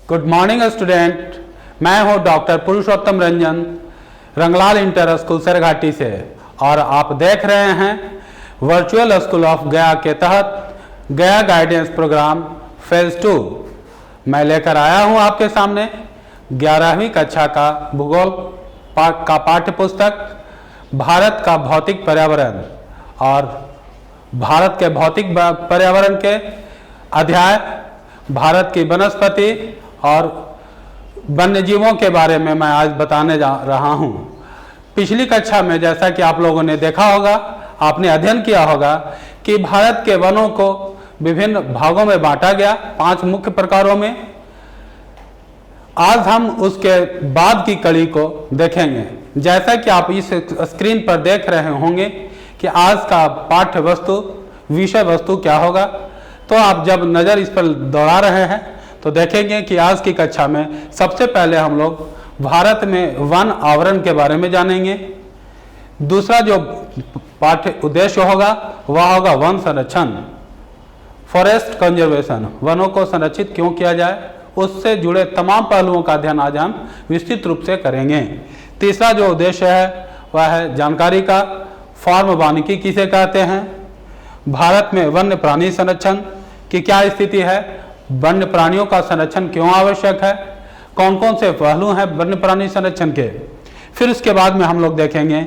Good morning student, मैं हूं doctor पुरुषोत्तम Ranjan, Ranglal inter school सरघाटी से, और आप देख रहे हैं वर्चुअल स्कूल ऑफ गया के तहत गया गाइडेंस प्रोग्राम फेज 2। मैं लेकर आया हूं आपके सामने 11वीं कक्षा का भूगोल का पाठ्य पुस्तक भारत का भौतिक पर्यावरण, और भारत के भौतिक पर्यावरण के अध्याय भारत की वनस्पति और वन्य जीवों के बारे में मैं आज बताने जा रहा हूं। पिछली कक्षा में जैसा कि आप लोगों ने देखा होगा, आपने अध्ययन किया होगा कि भारत के वनों को विभिन्न भागों में बांटा गया 5 मुख्य प्रकारों में। आज हम उसके बाद की कड़ी को देखेंगे। जैसा कि आप इस स्क्रीन पर देख रहे होंगे कि आज का पाठ्य वस्तु विषय वस्तु क्या होगा, तो आप जब नज़र इस पर दौड़ा रहे हैं तो देखेंगे कि आज की कक्षा में सबसे पहले हम लोग भारत में वन आवरण के बारे में जानेंगे। दूसरा जो पाठ्य उद्देश्य होगा वह होगा वन संरक्षण, फॉरेस्ट कंजर्वेशन, वनों को संरक्षित क्यों किया जाए, उससे जुड़े तमाम पहलुओं का अध्ययन आज हम विस्तृत रूप से करेंगे। तीसरा जो उद्देश्य है वह है जानकारी का, फॉर्म वानिकी किसे कहते हैं, भारत में वन्य प्राणी संरक्षण की क्या स्थिति है, वन्य प्राणियों का संरक्षण क्यों आवश्यक है, कौन कौन से पहलू हैं वन्य प्राणी संरक्षण के। फिर उसके बाद में हम लोग देखेंगे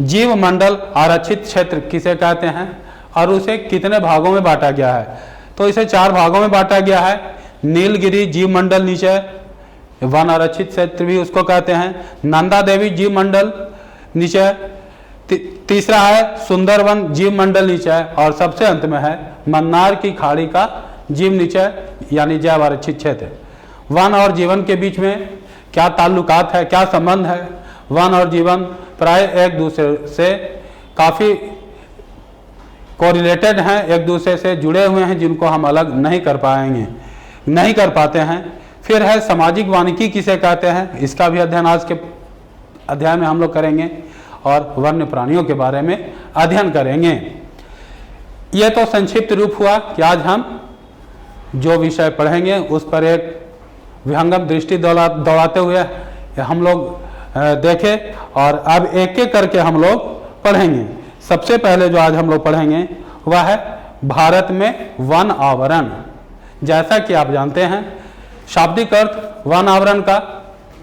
जीव मंडल आरक्षित क्षेत्र किसे कहते हैं और उसे कितने भागों में बांटा गया है। तो इसे 4 भागों में बांटा गया है। नीलगिरी जीव मंडल निचय वन आरक्षित क्षेत्र भी उसको कहते हैं, नंदा देवी जीव मंडल निचय, तीसरा है सुंदरवन जीव मंडल निचय, और सबसे अंत में है मन्नार की खाड़ी का जीव निचय यानी जैव आरक्षित क्षेत्र। वन और जीवन के बीच में क्या ताल्लुकात है, क्या संबंध है। वन और जीवन प्राय एक दूसरे से काफ़ी कोरिलेटेड हैं, एक दूसरे से जुड़े हुए हैं, जिनको हम अलग नहीं कर पाते हैं। फिर है सामाजिक वानिकी किसे कहते हैं, इसका भी अध्ययन आज के अध्याय में हम लोग करेंगे, और वन्य प्राणियों के बारे में अध्ययन करेंगे। यह तो संक्षिप्त रूप हुआ कि आज हम जो विषय पढ़ेंगे उस पर एक विहंगम दृष्टि दौड़ाते हुए हम लोग देखें, और अब एक एक करके हम लोग पढ़ेंगे। सबसे पहले जो आज हम लोग पढ़ेंगे वह है भारत में वन आवरण। जैसा कि आप जानते हैं शाब्दिक अर्थ वन आवरण का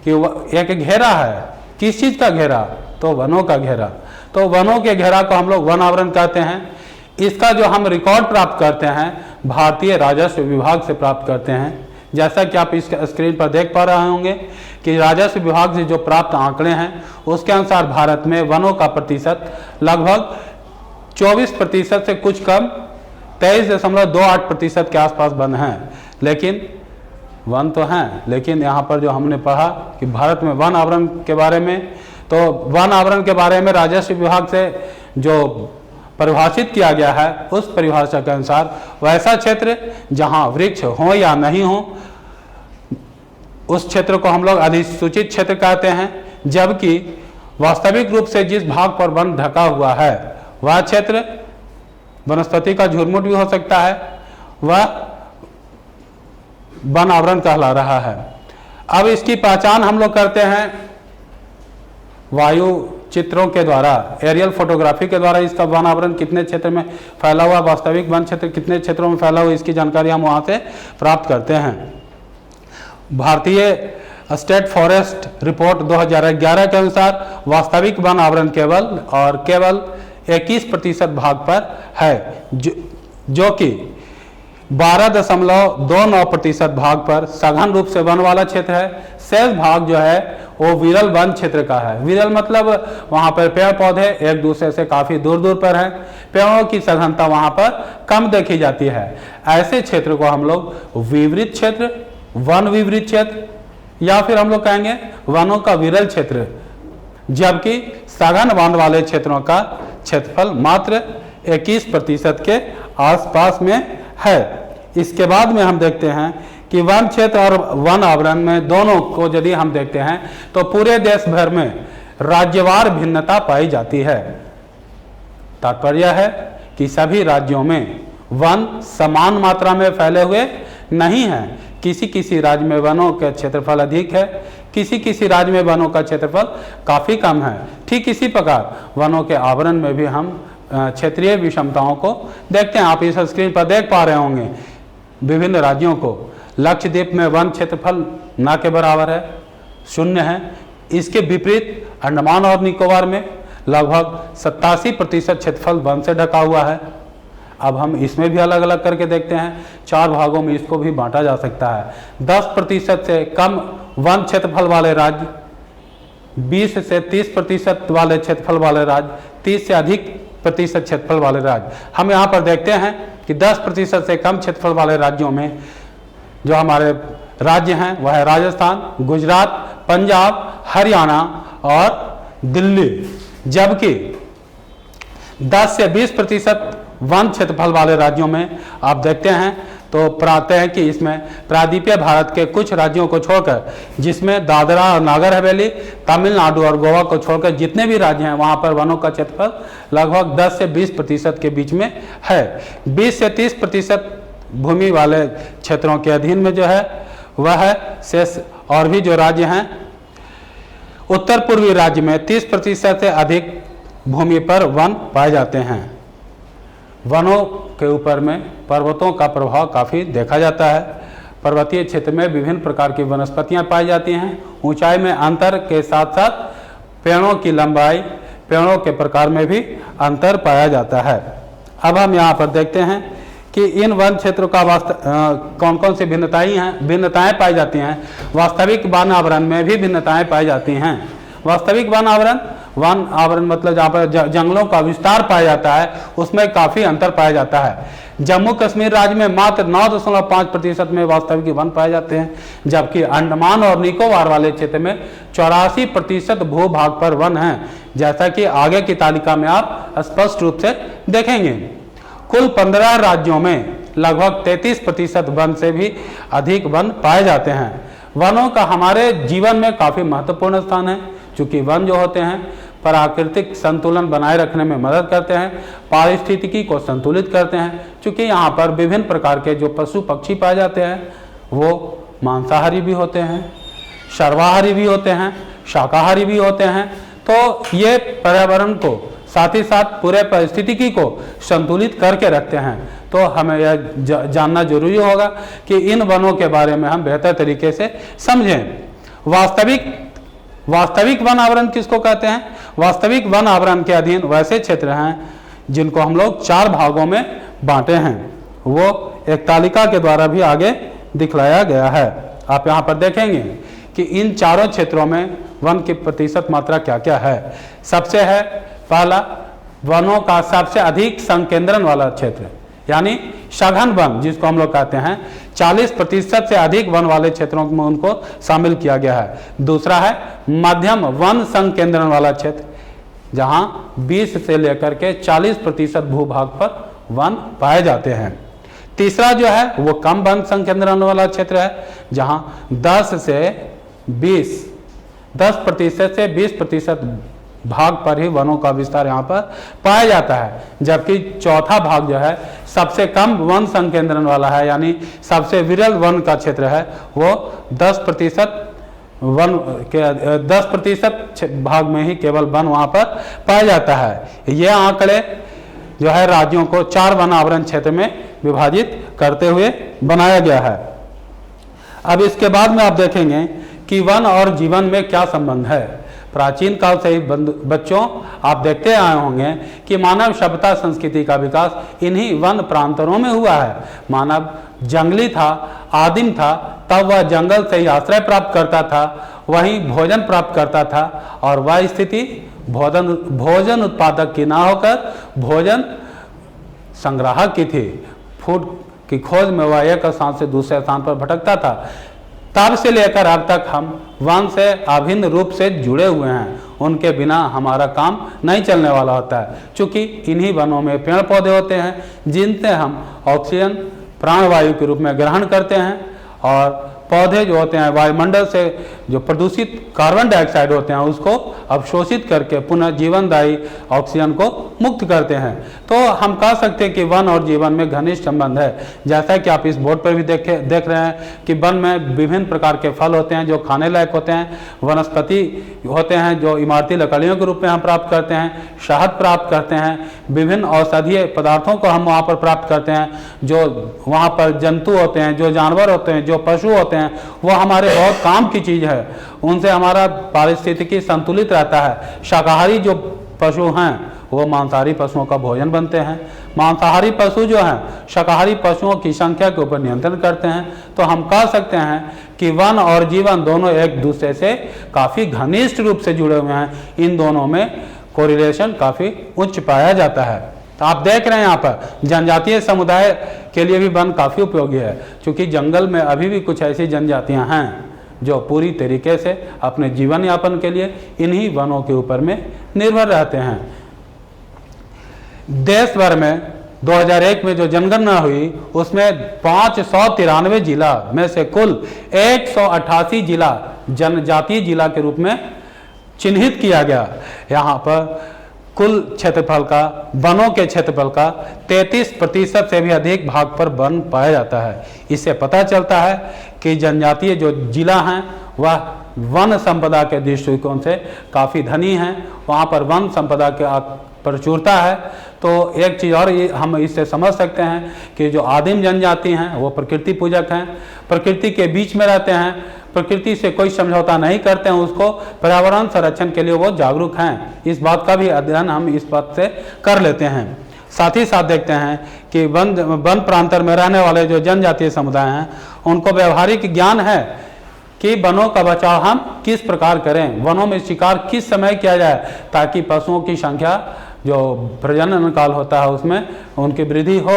कि एक घेरा है। किस चीज़ का घेरा? तो वनों का घेरा। तो वनों के घेरा को हम लोग वन आवरण कहते हैं। इसका जो हम रिकॉर्ड प्राप्त करते हैं भारतीय राजस्व विभाग से प्राप्त करते हैं। जैसा कि आप इस स्क्रीन पर देख पा रहे होंगे कि राजस्व विभाग से जो प्राप्त आंकड़े हैं उसके अनुसार भारत में वनों का प्रतिशत लगभग 24% से कुछ कम 23.28% के आसपास वन हैं। लेकिन वन तो हैं, लेकिन यहाँ पर जो हमने पढ़ा कि भारत में वन आवरण के बारे में, तो वन आवरण के बारे में राजस्व विभाग से जो परिभाषित किया गया है उस परिभाषा के अनुसार वैसा क्षेत्र जहाँ वृक्ष हो या नहीं हो उस क्षेत्र को हम लोग अधिसूचित क्षेत्र कहते हैं। जबकि वास्तविक रूप से जिस भाग पर वन ढका हुआ है वह क्षेत्र वनस्पति का झुरमुट भी हो सकता है, वह वन आवरण कहला रहा है। अब इसकी पहचान हम लोग करते हैं वायु चित्रों के द्वारा, एरियल फोटोग्राफी के द्वारा। इसका वन आवरण कितने क्षेत्र में फैला हुआ, वास्तविक वन क्षेत्र कितने क्षेत्रों में फैला हुआ, इसकी जानकारी हम वहाँ से प्राप्त करते हैं। भारतीय स्टेट फॉरेस्ट रिपोर्ट 2011 के अनुसार वास्तविक वन आवरण केवल 21% भाग पर है, जो कि 12.29% भाग पर सघन रूप से वन वाला क्षेत्र है। शेष भाग जो है वो विरल वन क्षेत्र का है। विरल मतलब वहाँ पर पेड़ पौधे एक दूसरे से काफ़ी दूर दूर पर हैं, पेड़ों की सघनता वहाँ पर कम देखी जाती है। ऐसे क्षेत्र को हम लोग विवरित क्षेत्र, वन विवरित क्षेत्र, या फिर हम लोग कहेंगे वनों का विरल क्षेत्र। जबकि सघन वन वाले क्षेत्रों का क्षेत्रफल मात्र 21% के आसपास में है। इसके बाद में हम देखते हैं कि वन क्षेत्र और वन आवरण में दोनों को यदि हम देखते हैं तो पूरे देश भर में राज्यवार भिन्नता पाई जाती है। तात्पर्य है कि सभी राज्यों में वन समान मात्रा में फैले हुए नहीं हैं, किसी किसी राज्य में वनों का क्षेत्रफल अधिक है, किसी किसी राज्य में वनों का क्षेत्रफल काफ़ी कम है। ठीक इसी प्रकार वनों के आवरण में भी हम क्षेत्रीय विषमताओं को देखते हैं। आप इस स्क्रीन पर देख पा रहे होंगे विभिन्न राज्यों को। लक्षद्वीप में वन क्षेत्रफल ना के बराबर है, 0 है। इसके विपरीत अंडमान और निकोबार में लगभग 87% क्षेत्रफल वन से ढका हुआ है। अब हम इसमें भी अलग अलग करके देखते हैं, 4 भागों में इसको भी बांटा जा सकता है। 10% से कम वन क्षेत्रफल वाले राज्य, 20 से 30% वाले क्षेत्रफल वाले राज्य, 30 से अधिक प्रतिशत क्षेत्रफल वाले राज्य। हम यहाँ पर देखते हैं कि 10% से कम क्षेत्रफल वाले राज्यों में जो हमारे राज्य हैं वह है राजस्थान, गुजरात, पंजाब, हरियाणा और दिल्ली। जबकि 10 से 20% वन क्षेत्रफल वाले राज्यों में आप देखते हैं तो पाते हैं कि इसमें प्रायद्वीपीय भारत के कुछ राज्यों को छोड़कर, जिसमें दादरा और नागर हवेली, तमिलनाडु और गोवा को छोड़कर जितने भी राज्य हैं वहाँ पर वनों का क्षेत्रफल लगभग 10 से 20% के बीच में है। 20 से 30% भूमि वाले क्षेत्रों के अधीन में जो है वह है शेष। और भी जो राज्य हैं, उत्तर पूर्वी राज्य में 30% से अधिक भूमि पर वन पाए जाते हैं। वनों के ऊपर में पर्वतों का प्रभाव काफ़ी देखा जाता है। पर्वतीय क्षेत्र में विभिन्न प्रकार की वनस्पतियां पाई जाती हैं। ऊंचाई में अंतर के साथ साथ पेड़ों की लंबाई, पेड़ों के प्रकार में भी अंतर पाया जाता है। अब हम यहाँ पर देखते हैं कि इन वन क्षेत्रों का कौन कौन सी भिन्नताएं पाई जाती हैं। वास्तविक वन आवरण में भी भिन्नताएं पाई जाती हैं। वास्तविक वन आवरण मतलब जहाँ पर जंगलों का विस्तार पाया जाता है उसमें काफ़ी अंतर पाया जाता है। जम्मू कश्मीर राज्य में मात्र 9.5% में वास्तविक वन पाए जाते हैं, जबकि अंडमान और निकोबार वाले क्षेत्र में 84% भूभाग पर वन हैं, जैसा कि आगे की तालिका में आप स्पष्ट रूप से देखेंगे। कुल 15 राज्यों में लगभग 33% वन से भी अधिक वन पाए जाते हैं। वनों का हमारे जीवन में काफ़ी महत्वपूर्ण स्थान है, क्योंकि वन जो होते हैं प्राकृतिक संतुलन बनाए रखने में मदद करते हैं, पारिस्थितिकी को संतुलित करते हैं। क्योंकि यहाँ पर विभिन्न प्रकार के जो पशु पक्षी पाए जाते हैं वो मांसाहारी भी होते हैं, सर्वाहारी भी होते हैं, शाकाहारी भी होते हैं। तो ये पर्यावरण को साथ ही साथ पूरे परिस्थितिकी को संतुलित करके रखते हैं। तो हमें यह जानना जरूरी होगा कि इन वनों के बारे में हम बेहतर तरीके से समझें। वास्तविक वन आवरण किसको कहते हैं? वास्तविक वन आवरण के अधीन वैसे क्षेत्र हैं जिनको हम लोग 4 भागों में बांटे हैं। वो एक तालिका के द्वारा भी आगे दिखलाया गया है। आप यहाँ पर देखेंगे कि इन चारों क्षेत्रों में वन की प्रतिशत मात्रा क्या क्या है। सबसे है पहला, वनों का सबसे अधिक संकेंद्रण वाला क्षेत्र, यानी सघन वन जिसको हम लोग कहते हैं। 40% से अधिक वन वाले क्षेत्रों में उनको शामिल किया गया है। दूसरा है मध्यम वन संकेंद्रण वाला क्षेत्र, जहां 20 से लेकर के 40% भूभाग पर वन पाए जाते हैं। तीसरा जो है वो कम वन संकेंद्रण वाला क्षेत्र है, जहां 10% से 20% भाग पर ही वनों का विस्तार यहाँ पर पाया जाता है। जबकि चौथा भाग जो है सबसे कम वन संकेंद्रण वाला है, यानी सबसे विरल वन का क्षेत्र है, वो 10% भाग में ही केवल वन वहाँ पर पाया जाता है। ये आंकड़े जो है राज्यों को 4 वन आवरण क्षेत्र में विभाजित करते हुए बनाया गया है। अब इसके बाद में आप देखेंगे कि वन और जीवन में क्या संबंध है। प्राचीन काल से ही बच्चों आप देखते आए होंगे कि मानव सभ्यता संस्कृति का विकास इन्हीं वन प्रांतरों में हुआ है। मानव जंगली था, आदिम था, तब वह जंगल से ही आश्रय प्राप्त करता था, वहीं भोजन प्राप्त करता था, और वह स्थिति भोजन उत्पादक की ना होकर भोजन संग्राहक की थी। फूड की खोज में वह एक स्थान से दूसरे स्थान पर भटकता था। तब से लेकर अब तक हम वन से अभिन्न रूप से जुड़े हुए हैं। उनके बिना हमारा काम नहीं चलने वाला होता है, क्योंकि इन्हीं वनों में पेड़ पौधे होते हैं जिनसे हम ऑक्सीजन प्राणवायु के रूप में ग्रहण करते हैं, और पौधे जो होते हैं वायुमंडल से जो प्रदूषित कार्बन डाइऑक्साइड होते हैं उसको अवशोषित करके पुनः जीवनदायी ऑक्सीजन को मुक्त करते हैं। तो हम कह सकते हैं कि वन और जीवन में घनिष्ठ संबंध है। जैसा कि आप इस बोर्ड पर भी देख रहे हैं कि वन में विभिन्न प्रकार के फल होते हैं जो खाने लायक होते हैं, वनस्पति होते हैं जो इमारती लकड़ियों के रूप में हम प्राप्त करते हैं, शहद प्राप्त करते हैं, विभिन्न औषधीय पदार्थों को हम वहाँ पर प्राप्त करते हैं, जो वहाँ पर जंतु होते हैं, जो जानवर होते हैं, जो पशु होते हैं, वो हमारे बहुत काम की चीज़ है, उनसे हमारा पारिस्थितिकी संतुलित रहता है। शाकाहारी जो पशु हैं वो मांसाहारी पशुओं का भोजन बनते हैं, मांसाहारी पशु जो हैं शाकाहारी पशुओं की संख्या के ऊपर नियंत्रण करते हैं। तो हम कह सकते हैं कि वन और जीवन दोनों एक दूसरे से काफ़ी घनिष्ठ रूप से जुड़े हुए हैं, इन दोनों में कोरिलेशन काफ़ी उच्च पाया जाता है। तो आप देख रहे हैं यहाँ पर जनजातीय समुदाय के लिए भी वन काफ़ी उपयोगी है, क्योंकि जंगल में अभी भी कुछ ऐसी जनजातियाँ हैं जो पूरी तरीके से अपने जीवन यापन के लिए इन्हीं वनों के ऊपर में निर्भर रहते हैं। देश भर में 2001 में जो जनगणना हुई उसमें 593 जिला में से कुल 188 जिला जनजातीय जिला के रूप में चिन्हित किया गया। यहाँ पर कुल क्षेत्रफल का, वनों के क्षेत्रफल का 33% से भी अधिक भाग पर वन पाया जाता है। इससे पता चलता है कि जनजातीय जो जिला हैं वह वन संपदा के दृष्टिकोण से काफ़ी धनी हैं, वहाँ पर वन संपदा के प्रचुरता है। तो एक चीज़ और हम इससे समझ सकते हैं कि जो आदिम जनजाति हैं वो प्रकृति पूजक हैं, प्रकृति के बीच में रहते हैं, प्रकृति से कोई समझौता नहीं करते हैं, उसको पर्यावरण संरक्षण के लिए वो जागरूक हैं। इस बात का भी अध्ययन हम इस बात से कर लेते हैं। साथ ही साथ देखते हैं कि वन प्रांतर में रहने वाले जो जनजातीय समुदाय हैं उनको व्यवहारिक ज्ञान है कि वनों का बचाव हम किस प्रकार करें, वनों में शिकार किस समय किया जाए ताकि पशुओं की संख्या जो प्रजनन काल होता है उसमें उनकी वृद्धि हो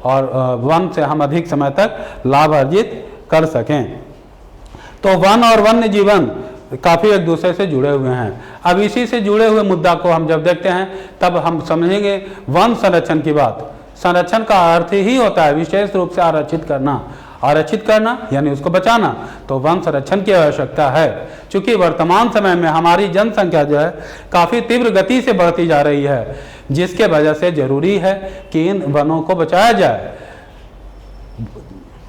और वन से हम अधिक समय तक लाभ अर्जित कर सकें। तो वन और वन्य जीवन काफ़ी एक दूसरे से जुड़े हुए हैं। अब इसी से जुड़े हुए मुद्दा को हम जब देखते हैं तब हम समझेंगे वन संरक्षण की बात। संरक्षण का अर्थ ही होता है विशेष रूप से आरक्षित करना, आरक्षित करना यानी उसको बचाना। तो वन संरक्षण की आवश्यकता है, क्योंकि वर्तमान समय में हमारी जनसंख्या जो है काफ़ी तीव्र गति से बढ़ती जा रही है, जिसके वजह से जरूरी है कि इन वनों को बचाया जाए।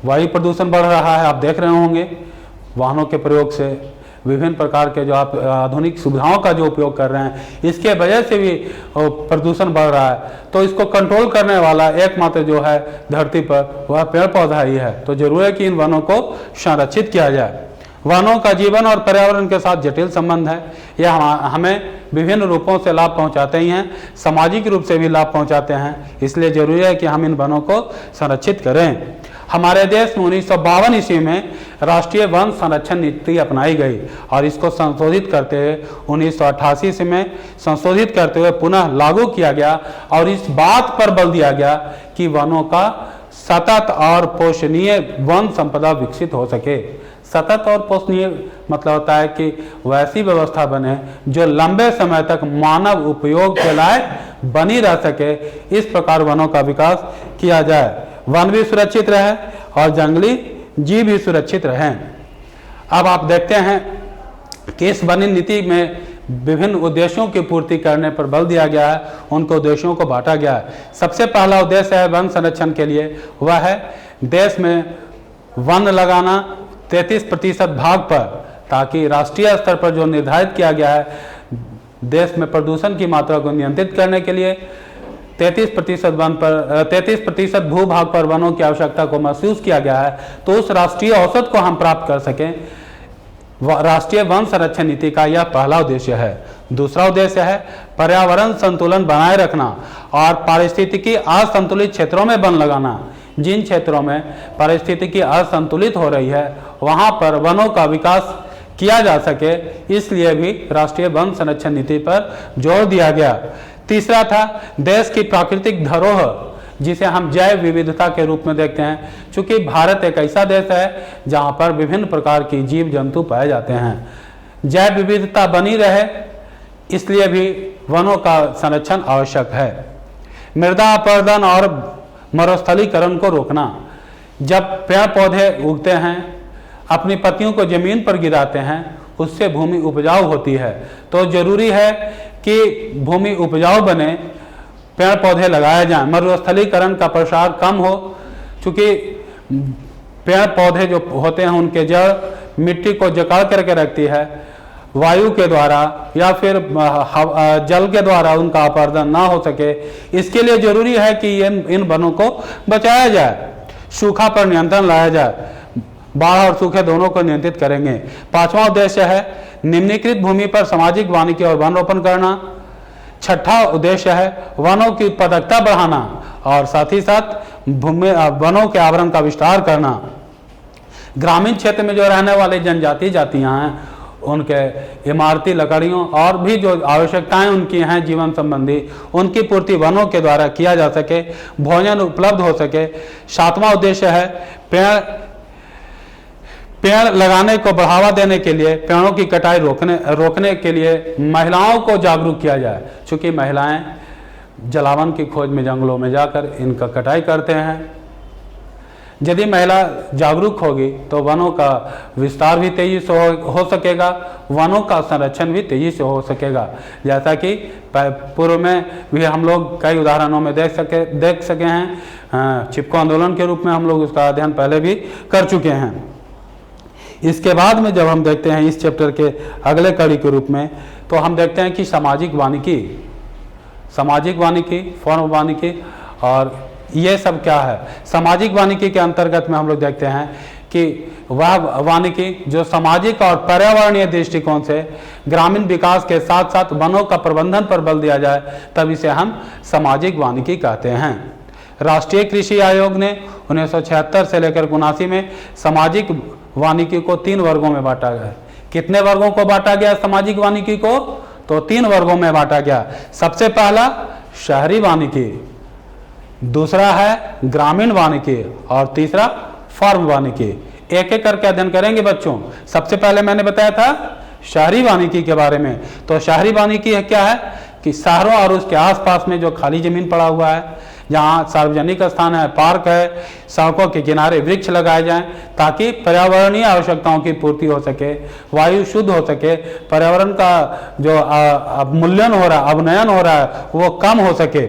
वायु प्रदूषण बढ़ रहा है, आप देख रहे होंगे, वाहनों के प्रयोग से, विभिन्न प्रकार के जो आप आधुनिक सुविधाओं का जो उपयोग कर रहे हैं, इसके वजह से भी प्रदूषण बढ़ रहा है। तो इसको कंट्रोल करने वाला एकमात्र जो है धरती पर वह पेड़ पौधा ही है। तो जरूर है कि इन वनों को संरक्षित किया जाए। वनों का जीवन और पर्यावरण के साथ जटिल संबंध है। यह हमें विभिन्न रूपों से लाभ पहुंचाते ही हैं, सामाजिक रूप से भी लाभ पहुंचाते हैं। इसलिए जरूरी है कि हम इन वनों को संरक्षित करें। हमारे देश में 1952 ईस्वी में राष्ट्रीय वन संरक्षण नीति अपनाई गई और इसको संशोधित करते हुए 1988 ईस्वी में संशोधित करते हुए पुनः लागू किया गया और इस बात पर बल दिया गया कि वनों का सतत और पोषणीय वन संपदा विकसित हो सके। सतत और पोषणीय मतलब होता है कि वैसी व्यवस्था बने जो लंबे समय तक मानव उपयोग के लायक बनी रह सके। इस प्रकार वनों का विकास किया जाए, वन भी सुरक्षित रहे और जंगली जीव भी सुरक्षित रहें। अब आप देखते हैं कि इस वन नीति में विभिन्न उद्देश्यों की पूर्ति करने पर बल दिया गया है, उनको उद्देश्यों को बांटा गया है। सबसे पहला उद्देश्य है वन संरक्षण के लिए, वह है देश में वन लगाना 33% भाग पर, ताकि राष्ट्रीय स्तर पर जो निर्धारित किया गया है देश में प्रदूषण की मात्रा को नियंत्रित करने के लिए 33% भूभाग पर वनों की आवश्यकता को महसूस किया गया है। तो उस राष्ट्रीय औसत को हम प्राप्त कर सकें, राष्ट्रीय वन संरक्षण नीति का यह पहला उद्देश्य है। दूसरा उद्देश्य है पर्यावरण संतुलन बनाए रखना और पारिस्थितिकी असंतुलित क्षेत्रों में वन लगाना। जिन क्षेत्रों में पारिस्थितिकी असंतुलित हो रही है वहां पर वनों का विकास किया जा सके, इसलिए भी राष्ट्रीय वन संरक्षण नीति पर जोर दिया गया। तीसरा था देश की प्राकृतिक धरोहर, जिसे हम जैव विविधता के रूप में देखते हैं, क्योंकि भारत एक ऐसा देश है जहां पर विभिन्न प्रकार की जीव जंतु पाए जाते हैं। जैव विविधता बनी रहे इसलिए भी वनों का संरक्षण आवश्यक है। मृदा अपरदन और मरुस्थलीकरण को रोकना। जब पेड़ पौधे उगते हैं, अपनी पत्तियों को जमीन पर गिराते हैं, उससे भूमि उपजाऊ होती है। तो जरूरी है कि भूमि उपजाऊ बने, पेड़ पौधे लगाए जाएं, मरुस्थलीकरण का प्रसार कम हो, क्योंकि पेड़ पौधे जो होते हैं उनके जड़ मिट्टी को जकड़ करके रखती है, वायु के द्वारा या फिर जल के द्वारा उनका अपरदन ना हो सके। इसके लिए जरूरी है कि इन वनों को बचाया जाए, सूखा पर नियंत्रण लाया जाए, बाढ़ और सूखे दोनों को नियंत्रित करेंगे। 5वां उद्देश्य है निम्नीकृत भूमि पर सामाजिक वानिकी और वन रोपण करना। 6ठा उद्देश्य है वनों की उत्पादकता बढ़ाना और साथ ही साथ वनों के आवरण का विस्तार करना। ग्रामीण क्षेत्र में जो रहने वाले जनजाति जातियां हैं, उनके इमारती लकड़ियों और भी जो आवश्यकताएं उनकी हैं जीवन संबंधी, उनकी पूर्ति वनों के द्वारा किया जा सके, भोजन उपलब्ध हो सके। 7वां उद्देश्य है पेड़ लगाने को बढ़ावा देने के लिए, पेड़ों की कटाई रोकने के लिए महिलाओं को जागरूक किया जाए, क्योंकि महिलाएं जलावन की खोज में जंगलों में जाकर इनका कटाई करते हैं। यदि महिला जागरूक होगी तो वनों का विस्तार भी तेजी से हो सकेगा, वनों का संरक्षण भी तेजी से हो सकेगा। जैसा कि पूर्व में भी हम लोग कई उदाहरणों में देख सके हैं, चिपको आंदोलन के रूप में हम लोग उसका अध्ययन पहले भी कर चुके हैं। इसके बाद में जब हम देखते हैं इस चैप्टर के अगले कड़ी के रूप में, तो हम देखते हैं कि सामाजिक वानिकी, फॉर्म वानिकी, और ये सब क्या है। सामाजिक वानिकी के अंतर्गत में हम लोग देखते हैं कि वह वानिकी जो सामाजिक और पर्यावरणीय दृष्टिकोण से ग्रामीण विकास के साथ साथ वनों का प्रबंधन पर बल दिया जाए, तब इसे हम सामाजिक वानिकी कहते हैं। राष्ट्रीय कृषि आयोग ने 1976 से लेकर 1979 में सामाजिक वानिकी को 3 वर्गों में बांटा गया। कितने वर्गों को बांटा गया सामाजिक वानिकी को? तो 3 वर्गों में बांटा गया। सबसे पहला शहरी वानिकी, दूसरा है ग्रामीण वानिकी और तीसरा फॉर्म वानिकी। एक एक करके अध्ययन करेंगे बच्चों। सबसे पहले मैंने बताया था शहरी वानिकी के बारे में। तो शहरी वानिकी है क्या है कि शहरों और उसके आसपास में जो खाली जमीन पड़ा हुआ है, जहाँ सार्वजनिक स्थान है, पार्क है, सड़कों के किनारे वृक्ष लगाए जाएं, ताकि पर्यावरणीय आवश्यकताओं की पूर्ति हो सके, वायु शुद्ध हो सके, पर्यावरण का जो अवमूल्यन हो रहा है, अवनयन हो रहा है, वो कम हो सके।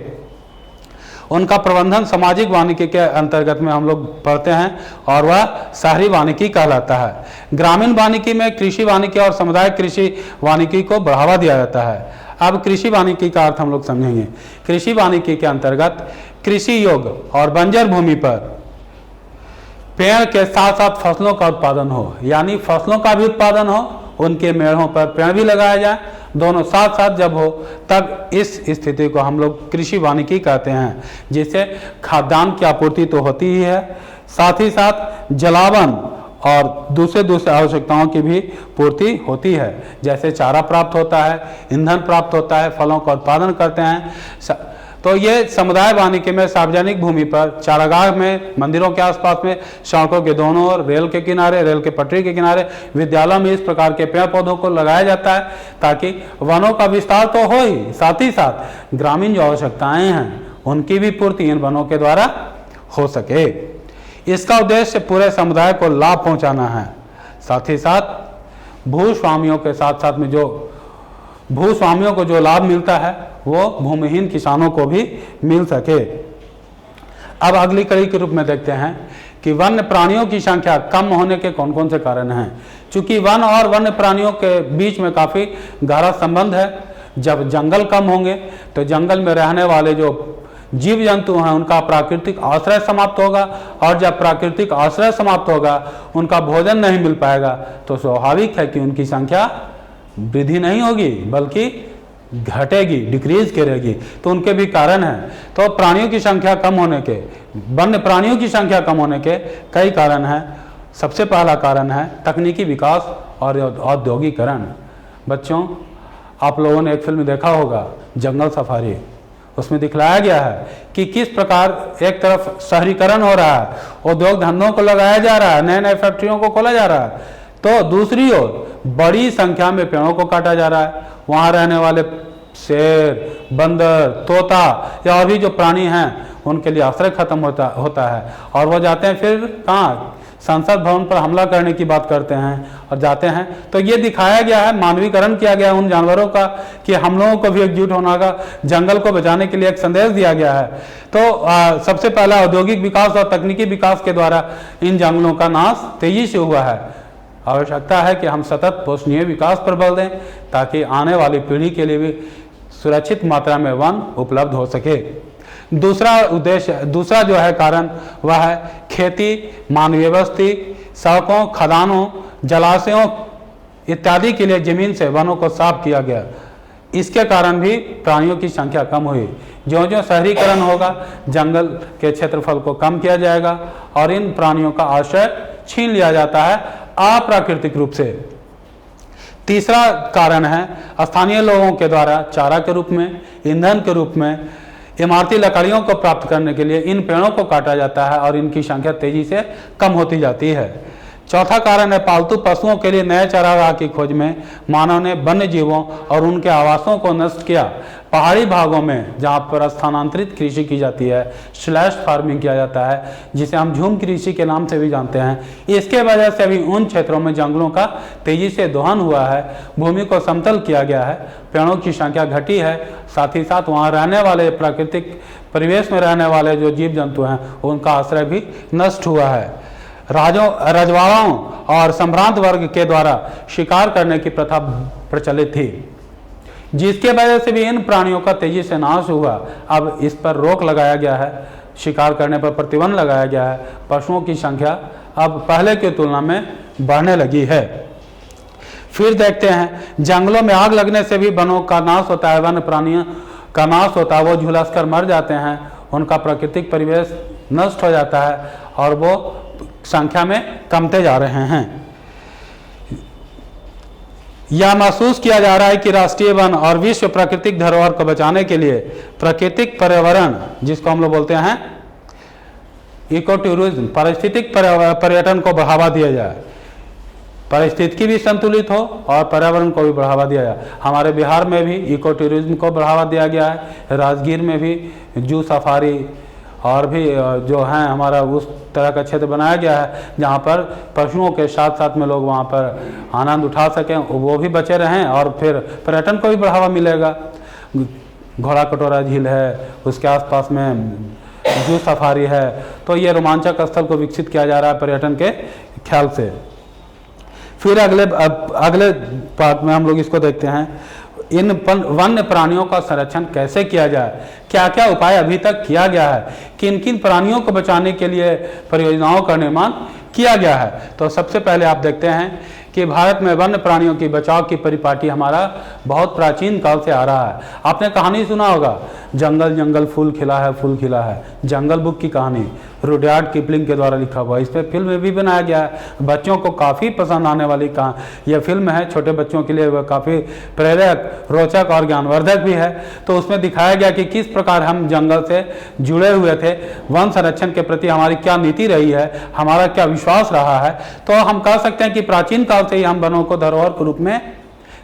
उनका प्रबंधन सामाजिक वानिकी के अंतर्गत में हम लोग पढ़ते हैं और वह शहरी वानिकी कहलाता है। ग्रामीण वानिकी में कृषि वानिकी और समुदाय कृषि वानिकी को बढ़ावा दिया जाता है। अब कृषि वानिकी का अर्थ हम लोग समझेंगे। कृषि वानिकी के अंतर्गत कृषि योग्य और बंजर भूमि पर पेड़ के साथ साथ फसलों का उत्पादन हो, यानी फसलों का भी उत्पादन हो, उनके मेढ़ों पर पेड़ भी लगाया जाए, दोनों साथ साथ जब हो तब इस स्थिति को हम लोग कृषि वानिकी कहते हैं, जिससे खाद्यान्न की आपूर्ति तो होती ही है, साथ ही साथ जलावन और दूसरे आवश्यकताओं की भी पूर्ति होती है, जैसे चारा प्राप्त होता है, ईंधन प्राप्त होता है, फलों का उत्पादन करते हैं। तो ये समुदाय वानिकी में सार्वजनिक भूमि पर, चारागाह में, मंदिरों के आसपास में, सड़कों के दोनों ओर, रेल के किनारे, रेल के पटरी के किनारे, विद्यालयों में इस प्रकार के पेड़ पौधों को लगाया जाता है, ताकि वनों का विस्तार तो हो ही, साथ ही साथ ग्रामीण जो आवश्यकताएं हैं उनकी भी पूर्ति इन वनों के द्वारा हो सके। इसका उद्देश्य पूरे समुदाय को लाभ पहुंचाना है। साथ ही साथ भूस्वामियों के साथ साथ में जो भूस्वामियों को जो लाभ मिलता है वो भूमिहीन किसानों को भी मिल सके। अब अगली कड़ी के रूप में देखते हैं कि वन्य प्राणियों की संख्या कम होने के कौन कौन से कारण हैं। चूंकि वन और वन्य प्राणियों के बीच में काफ़ी गहरा संबंध है। जब जंगल कम होंगे तो जंगल में रहने वाले जो जीव जंतु हैं उनका प्राकृतिक आश्रय समाप्त होगा, और जब प्राकृतिक आश्रय समाप्त होगा उनका भोजन नहीं मिल पाएगा, तो स्वाभाविक है कि उनकी संख्या वृद्धि नहीं होगी बल्कि घटेगी, डिक्रीज करेगी। तो उनके भी कारण हैं। तो प्राणियों की संख्या कम होने के, वन्य प्राणियों की संख्या कम होने के कई कारण हैं। सबसे पहला कारण है तकनीकी विकास और औद्योगिकरण। बच्चों, आप लोगों ने एक फिल्म देखा होगा जंगल सफारी, उसमें दिखलाया गया है कि किस प्रकार एक तरफ शहरीकरण हो रहा है, उद्योग धंधों को लगाया जा रहा है, नए नए फैक्ट्रियों को खोला जा रहा है, तो दूसरी ओर बड़ी संख्या में पेड़ों को काटा जा रहा है। वहाँ रहने वाले शेर, बंदर, तोता या और भी जो प्राणी हैं उनके लिए आश्रय खत्म होता है और वो जाते हैं फिर कहाँ? संसद भवन पर हमला करने की बात करते हैं और जाते हैं। तो ये दिखाया गया है, मानवीकरण किया गया है उन जानवरों का कि हम लोगों को भी एकजुट होना होगा, जंगल को बचाने के लिए एक संदेश दिया गया है। तो सबसे पहला औद्योगिक विकास और तकनीकी विकास के द्वारा इन जंगलों का नाश तेजी से हुआ है। आवश्यकता है कि हम सतत पोषणीय विकास पर बल दें ताकि आने वाली पीढ़ी के लिए भी सुरक्षित मात्रा में वन उपलब्ध हो सके। दूसरा जो है कारण वह है खेती, मानवीय बस्ती, सड़कों, खदानों, जलाशयों इत्यादि के लिए जमीन से वनों को साफ किया गया। इसके कारण भी प्राणियों की संख्या कम हुई। ज्यों ज्यों शहरीकरण होगा, जंगल के क्षेत्रफल को कम किया जाएगा और इन प्राणियों का आश्रय छीन लिया जाता है अप्राकृतिक रूप से। तीसरा कारण है स्थानीय लोगों के द्वारा चारा के रूप में, ईंधन के रूप में, इमारती लकड़ियों को प्राप्त करने के लिए इन पेड़ों को काटा जाता है और इनकी संख्या तेजी से कम होती जाती है। चौथा कारण है पालतू पशुओं के लिए नए चारागाह की खोज में मानव ने वन्य जीवों और उनके आवासों को नष्ट किया। पहाड़ी भागों में जहाँ पर स्थानांतरित कृषि की जाती है, स्लैश फार्मिंग किया जाता है, जिसे हम झूम कृषि के नाम से भी जानते हैं, इसके वजह से भी उन क्षेत्रों में जंगलों का तेजी से दोहन हुआ है, भूमि को समतल किया गया है, पेड़ों की संख्या घटी है, साथ ही साथ वहाँ रहने वाले प्राकृतिक परिवेश में रहने वाले जो जीव जंतु हैं उनका आश्रय भी नष्ट हुआ है। रजवाड़ों और संभ्रांत वर्ग के द्वारा शिकार करने की प्रथा प्रचलित थी, जिसके वजह से भी इन प्राणियों का तेजी से नाश हुआ। अब इस पर रोक लगाया गया है, शिकार करने पर प्रतिबंध लगाया गया है। पशुओं की संख्या अब पहले की तुलना में बढ़ने लगी है। फिर देखते हैं जंगलों में आग लगने से भी वनों का नाश होता है, वन्य प्राणियों का नाश होता है, वो झुलस कर मर जाते हैं, उनका प्राकृतिक परिवेश नष्ट हो जाता है और वो संख्या में कमते जा रहे हैं। यह महसूस किया जा रहा है कि राष्ट्रीय वन और विश्व प्राकृतिक धरोहर को बचाने के लिए प्राकृतिक पर्यावरण, जिसको हम लोग बोलते हैं इको टूरिज्म, पारिस्थितिक पर्यटन को बढ़ावा दिया जाए, पारिस्थितिकी भी संतुलित हो और पर्यावरण को भी बढ़ावा दिया जाए। हमारे बिहार में भी इको टूरिज्म को बढ़ावा दिया गया है, राजगीर में भी जू सफारी और भी जो है हमारा उस तरह का क्षेत्र बनाया गया है जहाँ पर पशुओं के साथ साथ में लोग वहाँ पर आनंद उठा सकें, वो भी बचे रहें और फिर पर्यटन को भी बढ़ावा मिलेगा। घोड़ा कटोरा झील है, उसके आसपास में जू सफारी है, तो ये रोमांचक स्थल को विकसित किया जा रहा है पर्यटन के ख्याल से। फिर अगले पार्ट में हम लोग इसको देखते हैं, इन वन्य प्राणियों का संरक्षण कैसे किया जाए, क्या क्या उपाय अभी तक किया गया है, किन किन प्राणियों को बचाने के लिए परियोजनाओं का निर्माण किया गया है। तो सबसे पहले आप देखते हैं कि भारत में वन्य प्राणियों की बचाव की परिपाटी हमारा बहुत प्राचीन काल से आ रहा है। आपने कहानी सुना होगा, जंगल जंगल फूल खिला है, फूल खिला है, जंगल बुक की कहानी रुडयार्ड किपलिंग के द्वारा लिखा हुआ। इस पर फिल्म भी बनाया गया है, बच्चों को काफ़ी पसंद आने वाली यह फिल्म है, छोटे बच्चों के लिए वह काफ़ी प्रेरक, रोचक और ज्ञानवर्धक भी है। तो उसमें दिखाया गया कि किस प्रकार हम जंगल से जुड़े हुए थे, वन संरक्षण के प्रति हमारी क्या नीति रही है, हमारा क्या विश्वास रहा है। तो हम कह सकते हैं कि प्राचीन काल से ही हम वनों को धरोहर के रूप में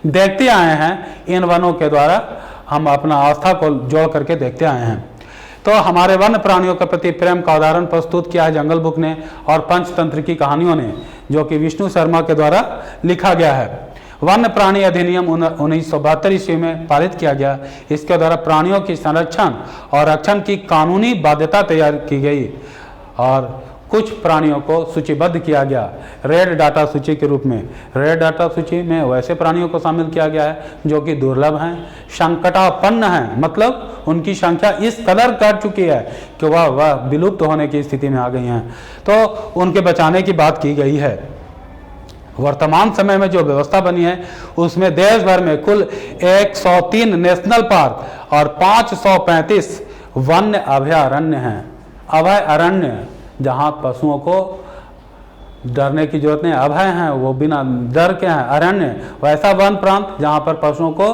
देखते आए हैं। इन वनों के द्वारा हम अपना आस्था को जोड़ करके देखते आए हैं। तो हमारे वन्य प्राणियों के प्रति प्रेम का उदाहरण प्रस्तुत किया है जंगल बुक ने और पंचतंत्र की कहानियों ने, जो कि विष्णु शर्मा के द्वारा लिखा गया है। वन्य प्राणी अधिनियम 1972 ईस्वी में पारित किया गया। इसके द्वारा प्राणियों की संरक्षण और रक्षण की कानूनी बाध्यता तैयार की गई और कुछ प्राणियों को सूचीबद्ध किया गया रेड डाटा सूची के रूप में। रेड डाटा सूची में वैसे प्राणियों को शामिल किया गया है जो कि दुर्लभ हैं, संकटापन्न हैं, मतलब उनकी संख्या इस कदर कर चुकी है कि वह विलुप्त होने की स्थिति में आ गई हैं, तो उनके बचाने की बात की गई है। वर्तमान समय में जो व्यवस्था बनी है उसमें देश भर में कुल 103 नेशनल पार्क और 535 वन्य अभयारण्य हैं। अभय अरण्य जहाँ पशुओं को डरने की जरूरत नहीं, अभय हैं, वो बिना डर के हैं। अरण्य वैसा वन प्रांत जहाँ पर पशुओं को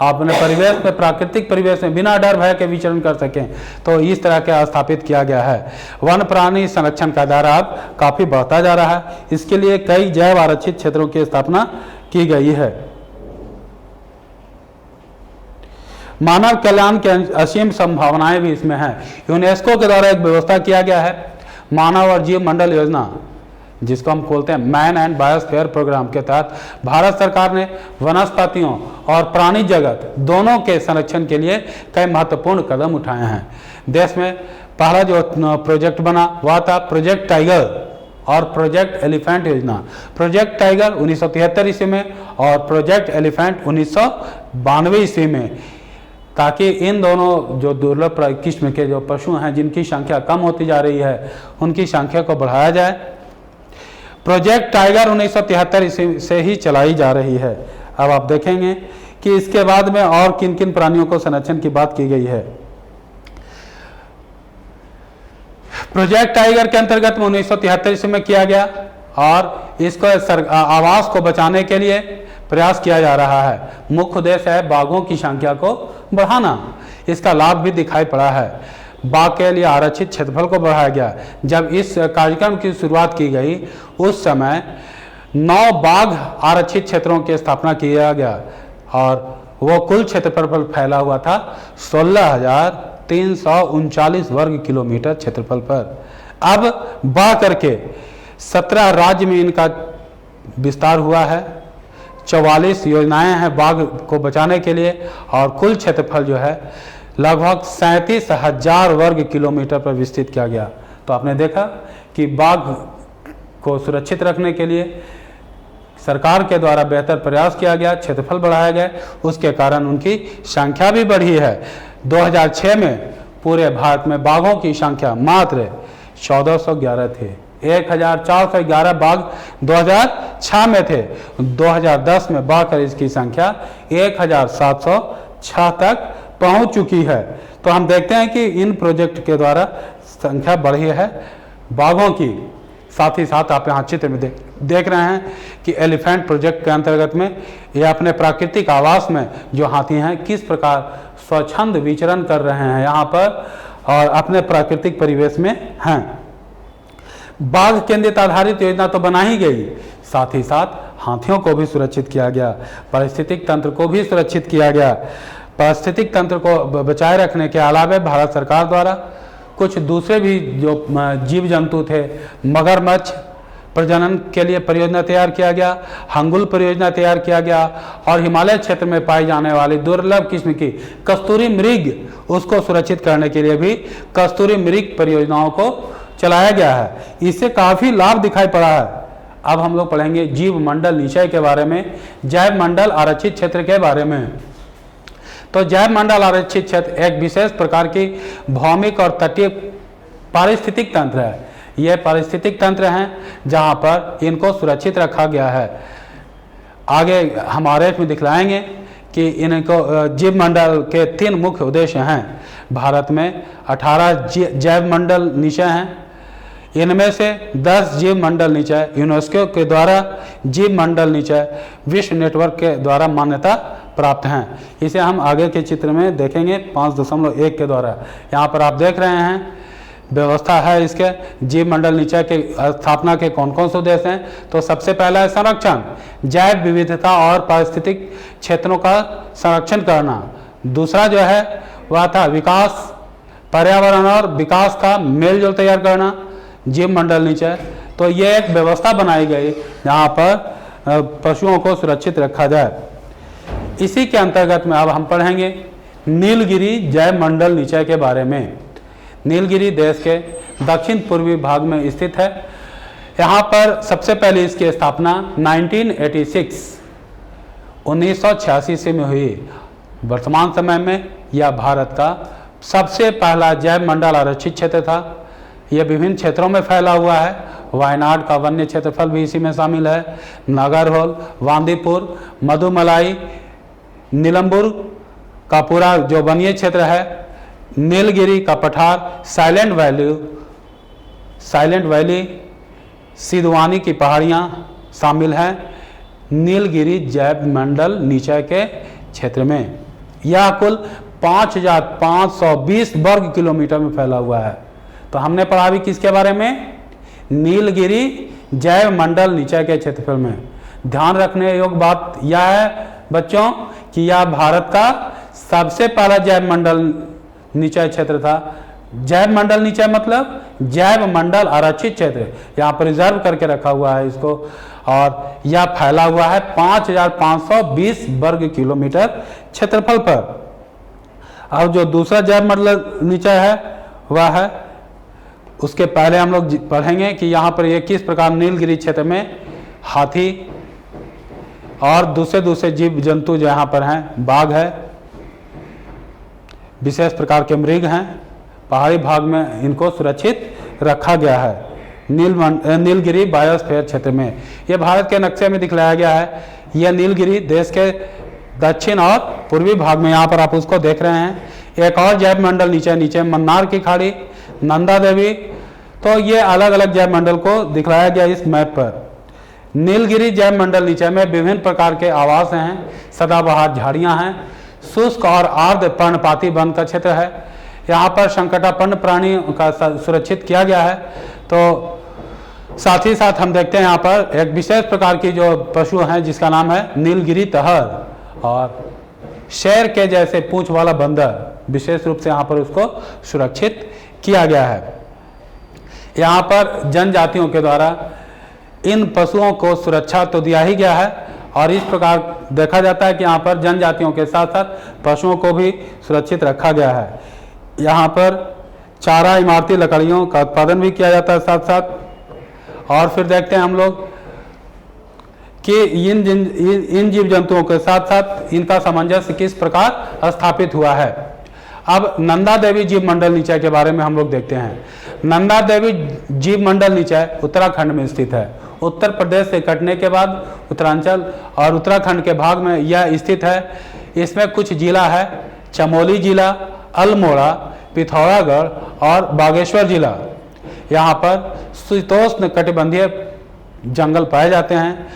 अपने परिवेश में, प्राकृतिक परिवेश में बिना डर भय के विचरण कर सकें, तो इस तरह के स्थापित किया गया है। वन प्राणी संरक्षण का दायरा अब काफ़ी बढ़ता जा रहा है। इसके लिए कई जैव आरक्षित क्षेत्रों की स्थापना की गई है। मानव कल्याण की असीम संभावनाएं भी इसमें हैं। यूनेस्को के द्वारा एक व्यवस्था किया गया है, मानव और जीव मंडल योजना, जिसको हम बोलते हैं मैन एंड बायोस्फीयर प्रोग्राम के तहत भारत सरकार ने वनस्पतियों और प्राणी जगत दोनों के संरक्षण के लिए कई महत्वपूर्ण कदम उठाए हैं। देश में पहला जो प्रोजेक्ट बना वह था प्रोजेक्ट टाइगर और प्रोजेक्ट एलिफेंट योजना। प्रोजेक्ट टाइगर 1973 ईस्वी में और प्रोजेक्ट एलिफेंट 1992 ईस्वी में, ताकि इन दोनों जो दुर्लभ किस्म के जो पशु हैं जिनकी संख्या कम होती जा रही है उनकी संख्या को बढ़ाया जाए। प्रोजेक्ट टाइगर 1973 ईस्वी से ही चलाई जा रही है। अब आप देखेंगे कि इसके बाद में और किन किन प्राणियों को संरक्षण की बात की गई है। प्रोजेक्ट टाइगर के अंतर्गत 1973 ईस्वी में किया गया और इसको आवास को बचाने के लिए प्रयास किया जा रहा है। मुख्य उद्देश्य है बाघों की संख्या को बढ़ाना। इसका लाभ भी दिखाई पड़ा है। बाघ के लिए आरक्षित क्षेत्रफल को बढ़ाया गया। जब इस कार्यक्रम की शुरुआत की गई उस समय 9 बाघ आरक्षित क्षेत्रों की स्थापना किया गया और वो कुल क्षेत्रफल पर फैला हुआ था 16,339 वर्ग किलोमीटर क्षेत्रफल पर। अब बढ़ करके 17 राज्य में इनका विस्तार हुआ है। 44 योजनाएं हैं बाघ को बचाने के लिए और कुल क्षेत्रफल जो है लगभग 37,000 वर्ग किलोमीटर पर विस्तृत किया गया। तो आपने देखा कि बाघ को सुरक्षित रखने के लिए सरकार के द्वारा बेहतर प्रयास किया गया, क्षेत्रफल बढ़ाया गया, उसके कारण उनकी संख्या भी बढ़ी है। 2006 में पूरे भारत में बाघों की संख्या मात्र 1411 थे। 1411 बाघ 2006 में थे। 2010 में बढ़कर इसकी संख्या 1706 तक पहुंच चुकी है। तो हम देखते हैं कि इन प्रोजेक्ट के द्वारा संख्या बढ़ी है बाघों की। साथ ही साथ आप यहाँ चित्र में देख रहे हैं कि एलिफेंट प्रोजेक्ट के अंतर्गत में ये अपने प्राकृतिक आवास में जो हाथी हैं किस प्रकार स्वच्छंद विचरण कर रहे हैं यहाँ पर और अपने प्राकृतिक परिवेश में हैं। बाघ केंद्रित आधारित योजना तो बना ही गई, साथ ही साथ हाथियों को भी सुरक्षित किया गया, पारिस्थितिक तंत्र को भी सुरक्षित किया गया। पारिस्थितिक तंत्र को बचाए रखने के अलावा भारत सरकार द्वारा कुछ दूसरे भी जो जीव जंतु थे, मगरमच्छ प्रजनन के लिए परियोजना तैयार किया गया, हंगुल परियोजना तैयार किया गया और हिमालय क्षेत्र में पाई जाने वाली दुर्लभ किस्म की कस्तूरी मृग उसको सुरक्षित करने के लिए भी कस्तूरी मृग परियोजनाओं को चलाया गया है। इससे काफी लाभ दिखाई पड़ा है। अब हम लोग पढ़ेंगे जीव मंडल निचय के बारे में, जैव मंडल आरक्षित क्षेत्र के बारे में। तो जैव मंडल आरक्षित क्षेत्र एक विशेष प्रकार की भौमिक और तटीय पारिस्थितिक तंत्र है। यह पारिस्थितिक तंत्र हैं जहां पर इनको सुरक्षित रखा गया है। आगे हम आरेख में दिखलाएंगे कि इनको जीव मंडल के 3 मुख्य उद्देश्य हैं। भारत में 18 जैव मंडल निचय हैं। इनमें से 10 जीव मंडल निचय यूनेस्को के द्वारा जीव मंडल निचय विश्व नेटवर्क के द्वारा मान्यता प्राप्त हैं। इसे हम आगे के चित्र में देखेंगे 5.1 के द्वारा। यहाँ पर आप देख रहे हैं व्यवस्था है इसके जीव मंडल निचय के स्थापना के कौन कौन से उद्देश्य हैं। तो सबसे पहला है संरक्षण, जैव विविधता और पारिस्थितिक क्षेत्रों का संरक्षण करना। दूसरा जो है वह था विकास, पर्यावरण और विकास का मेलजोल तैयार करना, जीव मंडल निचय। तो ये एक व्यवस्था बनाई गई जहाँ पर पशुओं को सुरक्षित रखा जाए। इसी के अंतर्गत में अब हम पढ़ेंगे नीलगिरी जैव मंडल निचय के बारे में। नीलगिरी देश के दक्षिण पूर्वी भाग में स्थित है। यहाँ पर सबसे पहले इसकी स्थापना 1986 से में हुई। वर्तमान समय में यह भारत का सबसे पहला जैव मंडल आरक्षित क्षेत्र था। यह विभिन्न क्षेत्रों में फैला हुआ है। वायनाड का वन्य क्षेत्रफल भी इसी में शामिल है। नागरहोल, वांदीपुर, मधुमलाई, नीलम्बुर का पूरा जो वन्य क्षेत्र है, नीलगिरी का पठार, साइलेंट वैली, सिद्धवानी की पहाड़ियाँ शामिल हैं नीलगिरी जैव मंडल निचय के क्षेत्र में। यह कुल 5,520 वर्ग किलोमीटर में फैला हुआ है। तो हमने पढ़ा भी किसके बारे में? नीलगिरी जैव मंडल निचय के क्षेत्रफल में। ध्यान रखने योग्य बात यह है बच्चों कि यह भारत का सबसे पहला जैव मंडल निचय क्षेत्र था। जैव मंडल निचय मतलब जैव मंडल आरक्षित क्षेत्र, यहाँ पर रिजर्व करके रखा हुआ है इसको, और यह फैला हुआ है 5520 वर्ग किलोमीटर क्षेत्रफल पर। अब जो दूसरा जैव मंडल निचय है वह है, उसके पहले हम लोग पढ़ेंगे कि यहाँ पर ये किस प्रकार नीलगिरी क्षेत्र में हाथी और दूसरे जीव जंतु जो यहाँ पर हैं, बाघ है, विशेष प्रकार के मृग हैं, पहाड़ी भाग में इनको सुरक्षित रखा गया है नीलगिरी बायोस्फीयर क्षेत्र में। यह भारत के नक्शे में दिखलाया गया है। यह नीलगिरी देश के दक्षिण और पूर्वी भाग में, यहाँ पर आप उसको देख रहे हैं। एक और जैव मंडल नीचे मन्नार की खाड़ी, नंदा देवी, तो ये अलग अलग जैव मंडल को दिखलाया गया इस मैप पर। नीलगिरी जैव मंडल नीचे में विभिन्न प्रकार के आवास हैं, सदाबहार झाड़ियां हैं, शुष्क और आर्द्र पर्णपाती वन का क्षेत्र है। यहाँ पर संकटापन्न प्राणियों का सुरक्षित किया गया है। तो साथ ही साथ हम देखते हैं यहाँ पर एक विशेष प्रकार की जो पशु हैं जिसका नाम है नीलगिरी तहर, और शेर के जैसे पूंछ वाला बंदर, विशेष रूप से यहाँ पर उसको सुरक्षित किया गया है। यहाँ पर जनजातियों के द्वारा इन पशुओं को सुरक्षा तो दिया ही गया है, और इस प्रकार देखा जाता है कि यहाँ पर जनजातियों के साथ साथ पशुओं को भी सुरक्षित रखा गया है। यहाँ पर चारा, इमारती लकड़ियों का उत्पादन भी किया जाता है साथ साथ। और फिर देखते हैं हम लोग कि इन जीव जंतुओं के साथ साथ इनका सामंजस्य किस प्रकार स्थापित हुआ है। अब नंदा देवी जीव मंडल निचय के बारे में हम लोग देखते हैं। नंदा देवी जीव मंडल निचय उत्तराखंड में स्थित है। उत्तर प्रदेश से कटने के बाद उत्तरांचल और उत्तराखंड के भाग में यह स्थित है। इसमें कुछ जिला है, चमोली जिला, अल्मोड़ा, पिथौरागढ़ और बागेश्वर जिला। यहाँ पर शीतोष्ण कटिबंधीय जंगल पाए जाते हैं।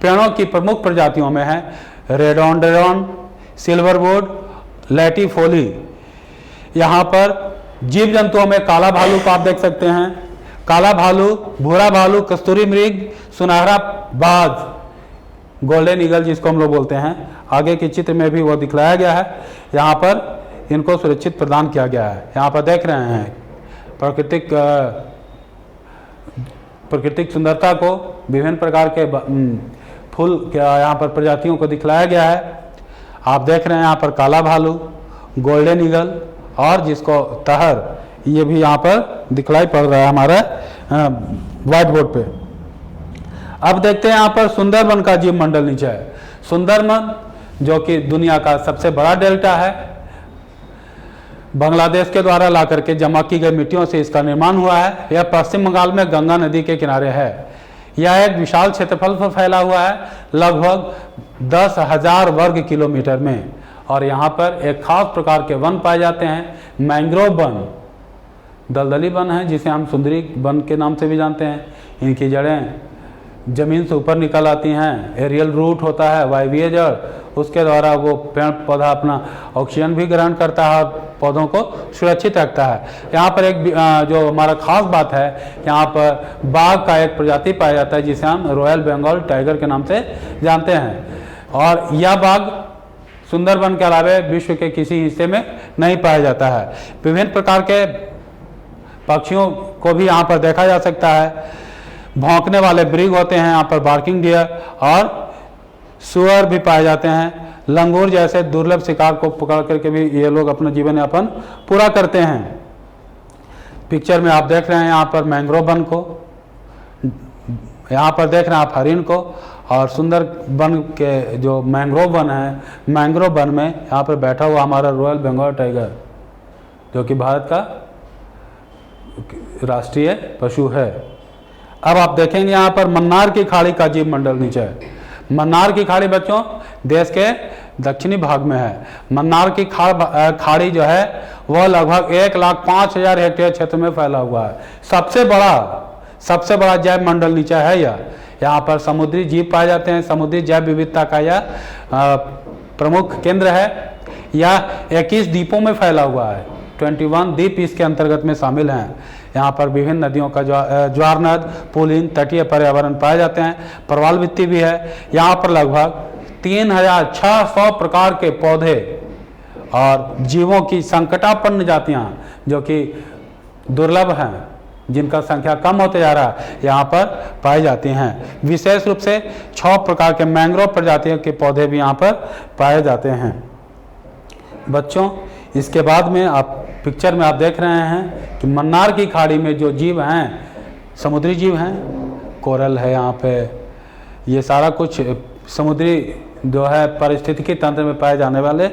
पेड़ों की प्रमुख प्रजातियों में है रेडोडेंड्रॉन, सिल्वरवुड, लैटीफोली। यहाँ पर जीव जंतुओं में काला भालू को आप देख सकते हैं, काला भालू, भूरा भालू, कस्तूरी मृग, सुनहरा बाज, गोल्डन ईगल जिसको हम लोग बोलते हैं। आगे के चित्र में भी वो दिखलाया गया है। यहाँ पर इनको सुरक्षित प्रदान किया गया है। यहाँ पर देख रहे हैं प्राकृतिक सुंदरता को, विभिन्न प्रकार के फूल के यहाँ पर प्रजातियों को दिखलाया गया है। आप देख रहे हैं यहाँ पर काला भालू, गोल्डन ईगल और जिसको तहर, ये भी यहाँ पर दिखलाई पड़ रहा है हमारा व्हाइट बोर्ड पे। अब देखते हैं यहाँ पर सुंदरबन का जीव मंडल नीचे है। सुंदरबन जो कि दुनिया का सबसे बड़ा डेल्टा है, बांग्लादेश के द्वारा ला करके जमा की गई मिट्टियों से इसका निर्माण हुआ है। यह पश्चिम बंगाल में गंगा नदी के किनारे है। यह एक विशाल क्षेत्रफल पर फैला हुआ है, लगभग 10,000 वर्ग किलोमीटर में। और यहाँ पर एक खास प्रकार के वन पाए जाते हैं, मैंग्रोव वन, दलदली वन है जिसे हम सुंदरी वन के नाम से भी जानते हैं। इनकी जड़ें जमीन से ऊपर निकल आती हैं, एरियल रूट होता है, वायवीय जड़, उसके द्वारा वो पेड़ पौधा अपना ऑक्सीजन भी ग्रहण करता है और पौधों को सुरक्षित रखता है। यहाँ पर एक जो हमारा खास बात है, यहाँ पर बाघ का एक प्रजाति पाया जाता है जिसे हम रॉयल बंगाल टाइगर के नाम से जानते हैं। और यह बाघ सुंदरबन के अलावा विश्व के किसी हिस्से में नहीं पाया जाता है। विभिन्न प्रकार के पक्षियों को भी यहाँ पर देखा जा सकता है। भौंकने वाले मृग होते हैं यहाँ पर, बार्किंग डियर, और सुअर भी पाए जाते हैं। लंगूर जैसे दुर्लभ शिकार को पकड़ करके भी ये लोग अपना जीवन यापन पूरा करते हैं। पिक्चर में आप देख रहे हैं यहाँ पर मैंग्रोव वन को, यहाँ पर देख रहे हैं आप हरिण को। और सुंदर वन के जो मैंग्रोव वन है, मैंग्रोव वन में यहाँ पर बैठा हुआ हमारा रॉयल बंगाल टाइगर, जो कि भारत का राष्ट्रीय पशु है। अब आप देखेंगे यहाँ पर मन्नार की खाड़ी का जीव मंडल नीचे है। मन्नार की खाड़ी बच्चों देश के दक्षिणी भाग में है। मन्नार की खाड़ी जो है वह लगभग 1,05,000 हेक्टेयर क्षेत्र में फैला हुआ है। सबसे बड़ा जैव मंडल नीचे है यह। यहाँ पर समुद्री जीव पाए जाते हैं। समुद्री जैव विविधता का यह प्रमुख केंद्र है। यह 21 द्वीपों में फैला हुआ है। 21 द्वीप इसके अंतर्गत में शामिल हैं। यहाँ पर विभिन्न नदियों का ज्वार नद, पुलिन, तटीय पर्यावरण पाए जाते हैं। प्रवाल भित्ति भी है। यहाँ पर लगभग 3,600 प्रकार के पौधे और जीवों की संकटापन्न जातियाँ जो कि दुर्लभ हैं जिनका संख्या कम होते जा रहा है यहाँ पर पाई जाती हैं। विशेष रूप से 6 प्रकार के मैंग्रोव प्रजातियों के पौधे भी यहाँ पर पाए जाते हैं। बच्चों, इसके बाद में आप पिक्चर में आप देख रहे हैं कि मन्नार की खाड़ी में जो जीव हैं, समुद्री जीव हैं, कोरल है यहाँ पे, ये सारा कुछ समुद्री जो है पारिस्थितिकी तंत्र में पाए जाने वाले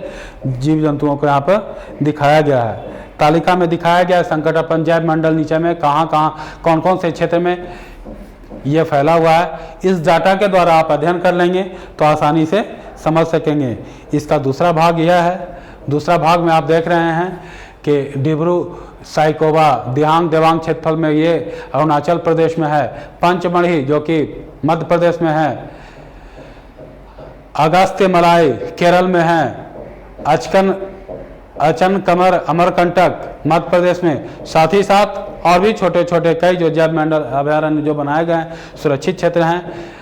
जीव जंतुओं को यहाँ पर दिखाया गया है। तालिका में दिखाया गया है संकटापन्न जैव मंडल नीचे में कहाँ कौन कौन से क्षेत्र में ये फैला हुआ है। इस डाटा के द्वारा आप अध्ययन कर लेंगे तो आसानी से समझ सकेंगे। इसका दूसरा भाग यह है, दूसरा भाग में आप देख रहे हैं कि डिब्रू साइकोवा दिहांग देवांग क्षेत्रफल में ये अरुणाचल प्रदेश में है, पंचमढ़ी जो कि मध्य प्रदेश में है, अगस्त्य मलाई केरल में है, अचन कमर अमरकंटक मध्य प्रदेश में, साथ ही साथ और भी छोटे छोटे कई जो जैव मंडल अभयारण्य जो बनाए गए हैं, सुरक्षित क्षेत्र हैं।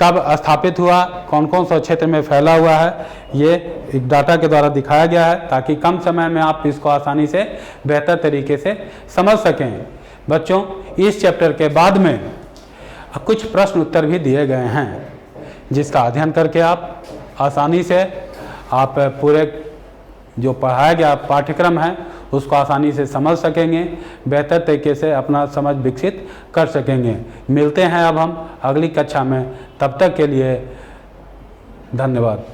कब स्थापित हुआ, कौन कौन सा क्षेत्र में फैला हुआ है, ये एक डाटा के द्वारा दिखाया गया है ताकि कम समय में आप इसको आसानी से बेहतर तरीके से समझ सकें। बच्चों, इस चैप्टर के बाद में कुछ प्रश्न उत्तर भी दिए गए हैं जिसका अध्ययन करके आप आसानी से आप पूरे जो पढ़ाया गया पाठ्यक्रम है उसको आसानी से समझ सकेंगे, बेहतर तरीके से अपना समझ विकसित कर सकेंगे। मिलते हैं अब हम अगली कक्षा में, तब तक के लिए धन्यवाद।